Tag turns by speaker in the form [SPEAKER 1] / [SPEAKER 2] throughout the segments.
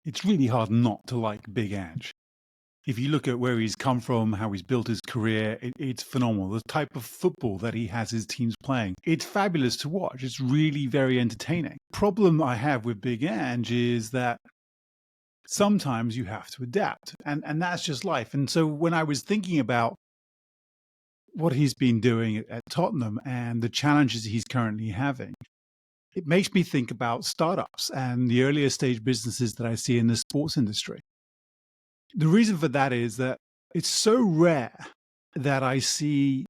[SPEAKER 1] it's really hard not to like Big Ange. If you look at where he's come from, how he's built his career, it's phenomenal. The type of football that he has his teams playing, it's fabulous to watch. It's really very entertaining. Problem I have with Big Ange is that sometimes you have to adapt, and that's just life. And so when I was thinking about what he's been doing at Tottenham and the challenges he's currently having, it makes me think about startups and the earlier stage businesses that I see in the sports industry. The reason for that is that it's so rare that I see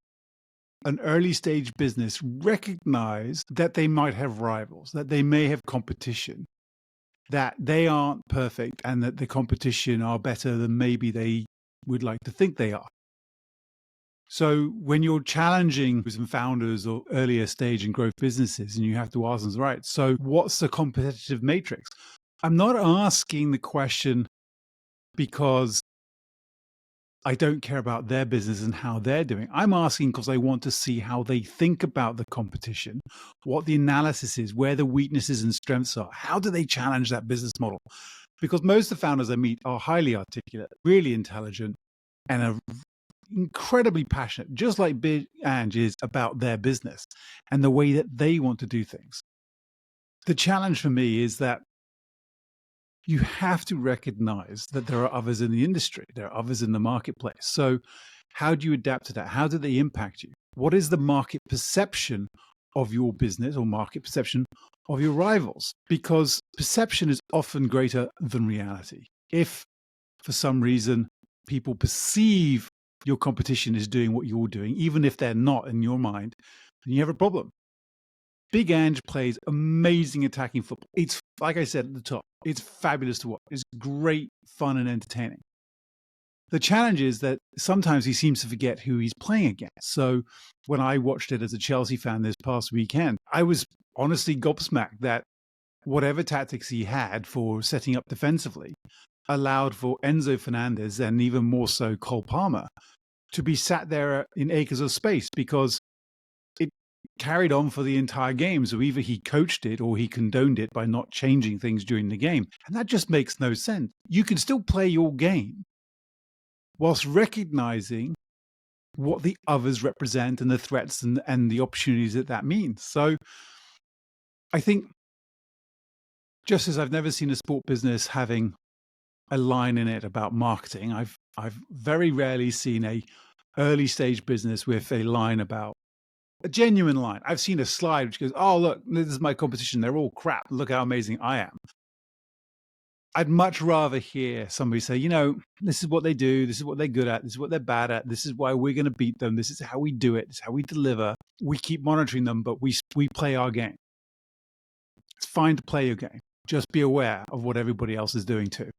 [SPEAKER 1] an early stage business recognize that they might have rivals, that they may have competition, that they aren't perfect and that the competition are better than maybe they would like to think they are. So when you're challenging some founders or earlier stage and growth businesses, and you have to ask them, right, so what's the competitive matrix? I'm not asking the question because I don't care about their business and how they're doing. I'm asking because I want to see how they think about the competition, what the analysis is, where the weaknesses and strengths are. How do they challenge that business model? Because most of the founders I meet are highly articulate, really intelligent, and are incredibly passionate, just like Big Ange is about their business and the way that they want to do things. The challenge for me is that you have to recognize that there are others in the industry, there are others in the marketplace. So how do you adapt to that? How do they impact you? What is the market perception of your business or market perception of your rivals? Because perception is often greater than reality. If for some reason people perceive your competition is doing what you're doing, even if they're not in your mind, then you have a problem. Big Ange plays amazing attacking football. It's, like I said at the top, it's fabulous to watch. It's great fun and entertaining. The challenge is that sometimes he seems to forget who he's playing against. So when I watched it as a Chelsea fan this past weekend, I was honestly gobsmacked that whatever tactics he had for setting up defensively allowed for Enzo Fernandez and even more so Cole Palmer to be sat there in acres of space because it carried on for the entire game. So either he coached it or he condoned it by not changing things during the game. And that just makes no sense. You can still play your game whilst recognizing what the others represent and the threats and the opportunities that means. So I think just as I've never seen a sport business having a line in it about marketing, I've very rarely seen a early stage business with a line about a genuine line. I've seen a slide which goes, "Oh, look, this is my competition. They're all crap. Look how amazing I am." I'd much rather hear somebody say, this is what they do. This is what they're good at. This is what they're bad at. This is why we're going to beat them. This is how we do it. This is how we deliver. We keep monitoring them, but we play our game. It's fine to play your game. Just be aware of what everybody else is doing too.